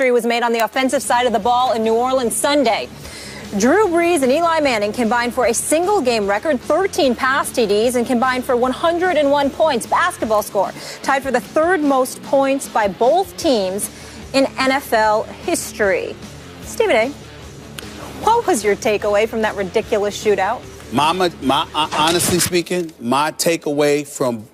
history was made on the offensive side of the ball in New Orleans Sunday. Drew Brees and Eli Manning combined for a single-game record, 13 pass TDs, and combined for 101 points, basketball score, tied for the third most points by both teams in NFL history. Stephen A., what was your takeaway from that ridiculous shootout? Honestly speaking, my takeaway from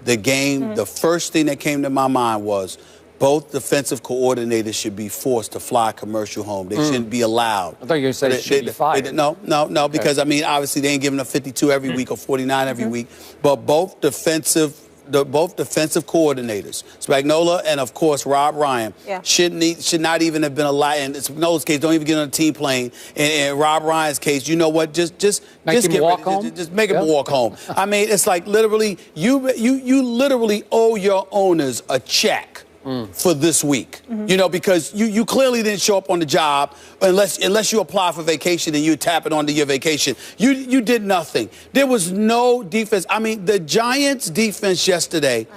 the game, the first thing that came to my mind was both defensive coordinators should be forced to fly commercial home. They shouldn't be allowed. I thought you were going to say they should be fired. No, okay. Because, I mean, obviously they ain't giving up 52 every week or 49 every week. But both defensive coordinators, Spagnuolo and, of course, Rob Ryan, should not even have been allowed. In Spagnola's case, don't even get on a team plane. In Rob Ryan's case, you know what? Just make him walk home. I mean, it's like literally you literally owe your owners a check for this week, you know, because you clearly didn't show up on the job unless you apply for vacation and you tap it onto your vacation. You did nothing. There was no defense. I mean, the Giants' defense yesterday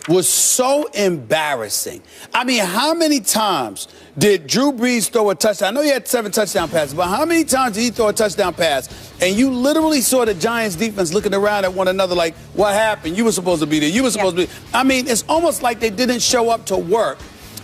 was so embarrassing. I mean, how many times did Drew Brees throw a touchdown? I know he had 7 touchdown passes, but how many times did he throw a touchdown pass? And you literally saw the Giants' defense looking around at one another like, what happened? You were supposed to be there. You were supposed to be. I mean, it's almost like they didn't show up to work.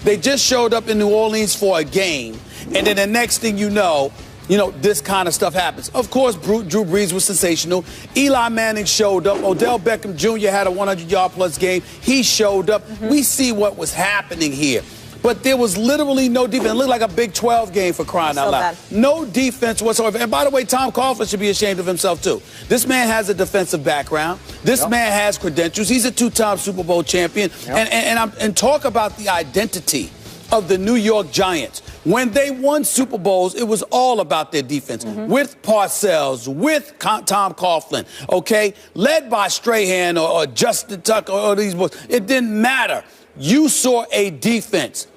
They just showed up in New Orleans for a game. And then the next thing you know, this kind of stuff happens. Of course, Drew Brees was sensational. Eli Manning showed up. Odell Beckham Jr. had a 100-yard-plus game. He showed up. We see what was happening here. But there was literally no defense. It looked like a Big 12 game for crying out loud. No defense whatsoever. And by the way, Tom Coughlin should be ashamed of himself, too. This man has a defensive background. This man has credentials. He's a 2-time Super Bowl champion. And talk about the identity of the New York Giants. When they won Super Bowls, it was all about their defense. With Parcells, with Tom Coughlin, okay? Led by Strahan or Justin Tucker or these boys. It didn't matter. You saw a defense.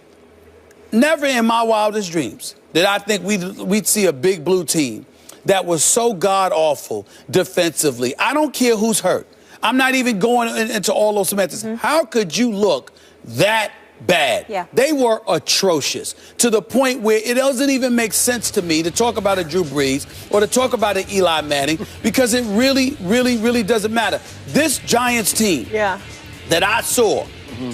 Never in my wildest dreams did I think we'd see a big blue team that was so god-awful defensively. I don't care who's hurt. I'm not even going into all those semantics. How could you look that bad? They were atrocious to the point where it doesn't even make sense to me to talk about a Drew Brees or to talk about an Eli Manning because it really, really, really doesn't matter. This Giants team that I saw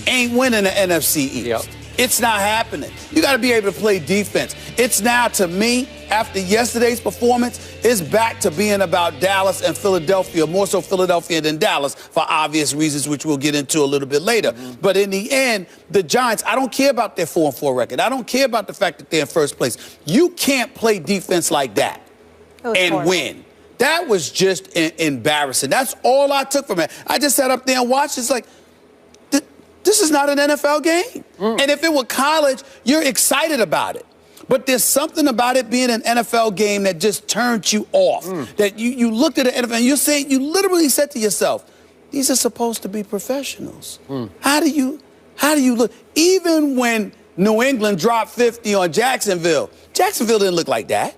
ain't winning the NFC East. It's not happening. You got to be able to play defense. It's now, to me, after yesterday's performance, it's back to being about Dallas and Philadelphia, more so Philadelphia than Dallas for obvious reasons, which we'll get into a little bit later. But in the end, the Giants, I don't care about their 4-4 record. I don't care about the fact that they're in first place. You can't play defense like that and win. That was just embarrassing. That's all I took from it. I just sat up there and watched. It's like, this is not an NFL game. And if it were college, you're excited about it. But there's something about it being an NFL game that just turned you off. That you looked at the NFL and you literally said to yourself, these are supposed to be professionals. How do you look? Even when New England dropped 50 on Jacksonville didn't look like that.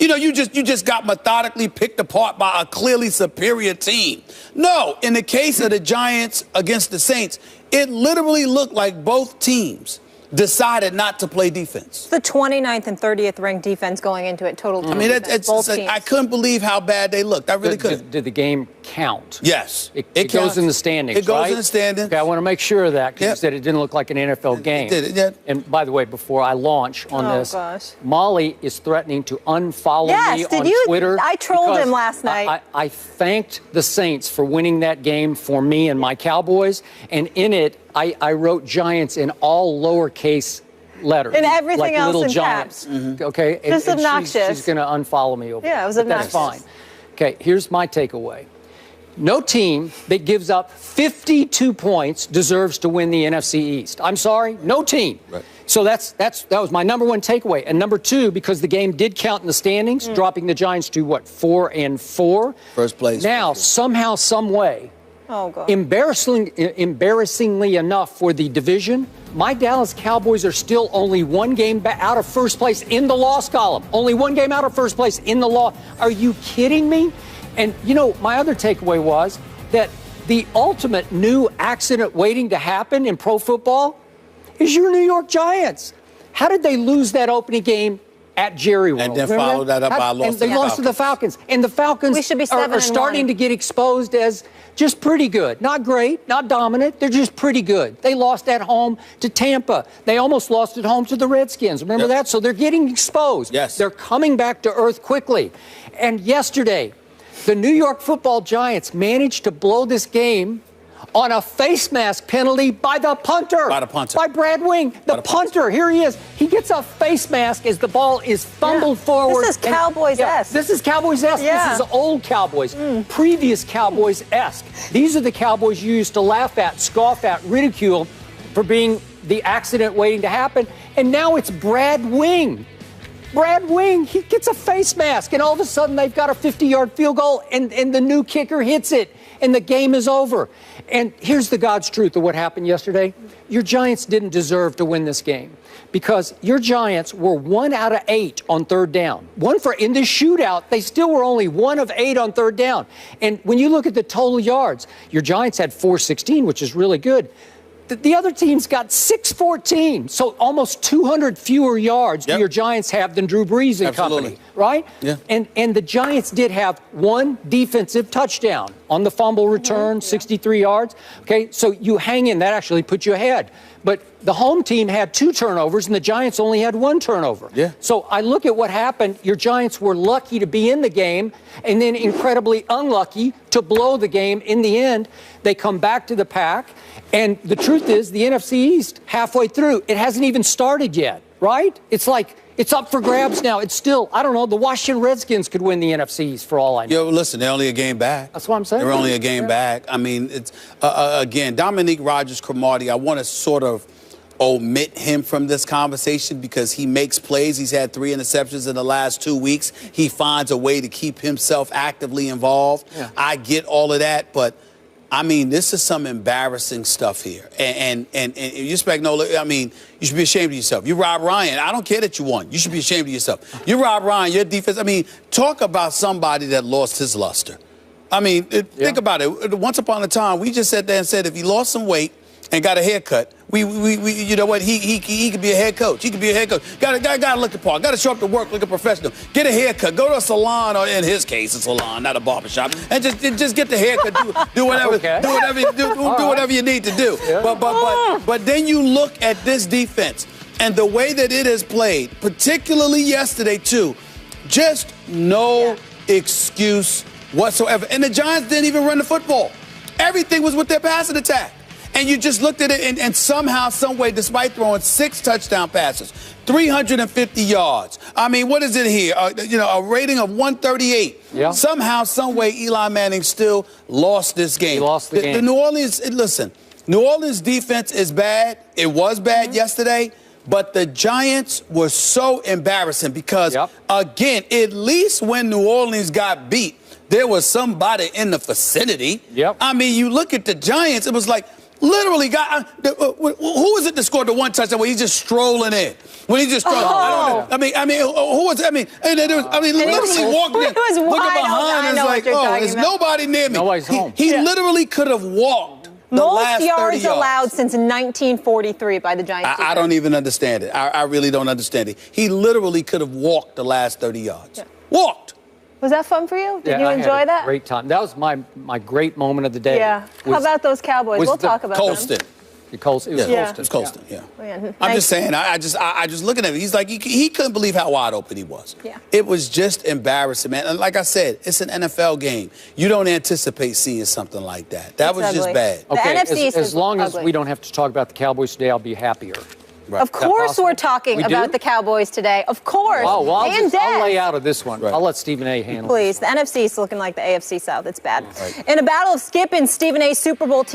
You know, you just got methodically picked apart by a clearly superior team. No, in the case of the Giants against the Saints, it literally looked like both teams decided not to play defense. The 29th and 30th ranked defense going into it, total I mean, I couldn't believe how bad they looked. I really couldn't. Did the game count? Yes. It goes in the standings, It goes in the standings. Okay, I want to make sure of that because you said it didn't look like an NFL game. It did. And by the way, before I launch on this, Molly is threatening to unfollow me on Twitter. I trolled him last night. I thanked the Saints for winning that game for me and my Cowboys, and in it, I wrote Giants in all lowercase letters. And everything like else little in Giants. caps. Okay? Just obnoxious. She's going to unfollow me over it was obnoxious. That's fine. Okay, here's my takeaway. No team that gives up 52 points deserves to win the NFC East. I'm sorry, no team. Right. So that was my number one takeaway. And number two, because the game did count in the standings, dropping the Giants to, 4-4? First place. Now, somehow, some way, embarrassingly enough for the division, my Dallas Cowboys are still only one game out of first place in the loss column. Only one game out of first place in the loss. Are you kidding me? And, my other takeaway was that the ultimate new accident waiting to happen in pro football is your New York Giants. How did they lose that opening game at Jerry World? And then follow that up by a loss. And they lost to the Falcons. And the Falcons are starting to get exposed as just pretty good. Not great, not dominant. They're just pretty good. They lost at home to Tampa. They almost lost at home to the Redskins. Remember that? So they're getting exposed. Yes. They're coming back to earth quickly. And yesterday, the New York Football Giants managed to blow this game on a face mask penalty by the punter. By the punter. By Brad Wing. The punter. Here he is. He gets a face mask as the ball is fumbled forward. This is Cowboys-esque. This is Cowboys-esque. This is old Cowboys. Previous Cowboys-esque. These are the Cowboys you used to laugh at, scoff at, ridicule for being the accident waiting to happen. And now it's Brad Wing. Brad Wing, he gets a face mask, and all of a sudden they've got a 50-yard field goal, and the new kicker hits it, and the game is over. And here's the God's truth of what happened yesterday. Your Giants didn't deserve to win this game because your Giants were 1 out of 8 on third down. In the shootout, they still were only 1 of 8 on third down. And when you look at the total yards, your Giants had 416, which is really good. The other team's got 614, so almost 200 fewer yards do your Giants have than Drew Brees and company, right? Yeah. And the Giants did have 1 defensive touchdown on the fumble return, 63 yards. Okay, so you hang in. That actually put you ahead. But the home team had 2 turnovers, and the Giants only had 1 turnover. Yeah. So I look at what happened. Your Giants were lucky to be in the game, and then incredibly unlucky to blow the game. In the end, they come back to the pack. And the truth is, the NFC East, halfway through, it hasn't even started yet, right? It's like it's up for grabs now. It's still, I don't know, the Washington Redskins could win the NFC East for all I know. Yo, listen, they're only a game back. That's what I'm saying. They're only a game back. I mean, it's, again, Dominique Rodgers-Cromartie, I want to sort of omit him from this conversation because he makes plays. He's had 3 interceptions in the last 2 weeks. He finds a way to keep himself actively involved. Yeah. I get all of that, but I mean, this is some embarrassing stuff here. And you Spagnola, I mean, you should be ashamed of yourself. You Rob Ryan. I don't care that you won. You should be ashamed of yourself. You Rob Ryan, your defense. I mean, talk about somebody that lost his luster. I mean, think about it. Once upon a time, we just sat there and said if he lost some weight and got a haircut, we you know what, he could be a head coach. He could be a head coach. Gotta look the part. Gotta show up to work like a professional. Get a haircut. Go to a salon, or in his case, a salon, not a barbershop, and just get the haircut. Do whatever. Okay. Do whatever you need to do. Yeah. But then you look at this defense and the way that it has played, particularly yesterday too. Just no excuse whatsoever. And the Giants didn't even run the football. Everything was with their passing attack. And you just looked at it, and somehow, some way, despite throwing 6 touchdown passes, 350 yards. I mean, what is it here? A rating of 138. Yeah. Somehow, some way, Eli Manning still lost this game. He lost the game. The New Orleans defense is bad. It was bad yesterday. But the Giants were so embarrassing because, again, at least when New Orleans got beat, there was somebody in the vicinity. Yep. I mean, you look at the Giants, it was like, literally, who was it that scored the 1 touchdown where he's just strolling in? When he just strolling, I mean, who was? Literally walked in, looking behind, and it's like, there's nobody near me. Nobody's home. He literally could have walked the last 30 yards. Most yards allowed since 1943 by the Giants. I don't even understand it. I really don't understand it. He literally could have walked the last 30 yards. Yeah. Walked. Was that fun for you? Did you enjoy that? Great time. That was my great moment of the day. Yeah. How about those Cowboys? We'll talk about Colston. them. Colston. It was Colston. Yeah. I'm just saying. I just looking at him. He's like he couldn't believe how wide open he was. Yeah. It was just embarrassing, man. And like I said, it's an NFL game. You don't anticipate seeing something like that. That was just bad. Okay. As long as we don't have to talk about the Cowboys today, I'll be happier. Right. Of course we're talking about the Cowboys today. Of course. Oh, well, I'll lay out of this one. Right. I'll let Stephen A. handle it. Please. The NFC is looking like the AFC South. It's bad. Right. In a battle of Skip and Stephen A.'s Super Bowl team,